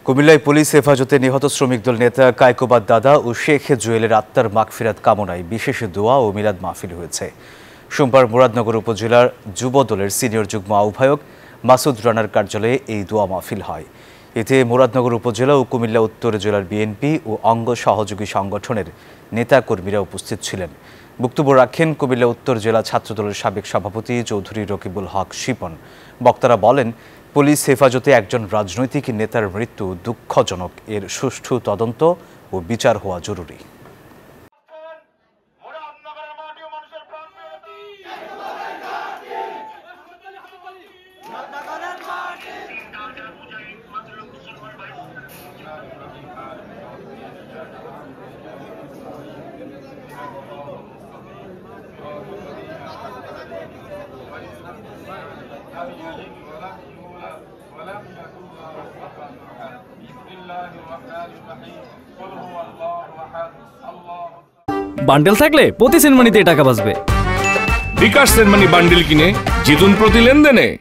কুমিল্লায় পুলিশ হেফাজতে নিহত শ্রমিক দল নেতা কায়কোবাদ দাদা ও শেখ জুয়েলের আত্মার মাগফিরাত কামনায় বিশেষ দোয়া ও মিলাদ মাহফিল হয়েছে। সোমবার মুরাদনগর উপজেলার যুব দলের সিনিয়র যুগ্ম আহ্বায়ক মাসুদ রানার কার্যালয়ে এই দোয়া মাহফিল হয়। এতে মুরাদনগর উপজেলা ও কুমিল্লা উত্তর জেলার বিএনপি ও অঙ্গ সহযোগী সংগঠনের নেতাকর্মীরা উপস্থিত ছিলেন। বক্তব্য রাখেন কুমিল্লা উত্তর জেলা ছাত্রদলের সাবেক সভাপতি চৌধুরী রকিবুল হক শিপন। বক্তারা বলেন, পুলিশ হেফাজতে একজন রাজনৈতিক নেতার মৃত্যু দুঃখজনক, এর সুষ্ঠু তদন্ত ও বিচার হওয়া জরুরি। বান্ডেল থাকলে প্রতি সেনমানিতে টাকা বাঁচবে। বিকাশ সেনমানি বান্ডেল কিনে জিতুন প্রতি লেনদেনে।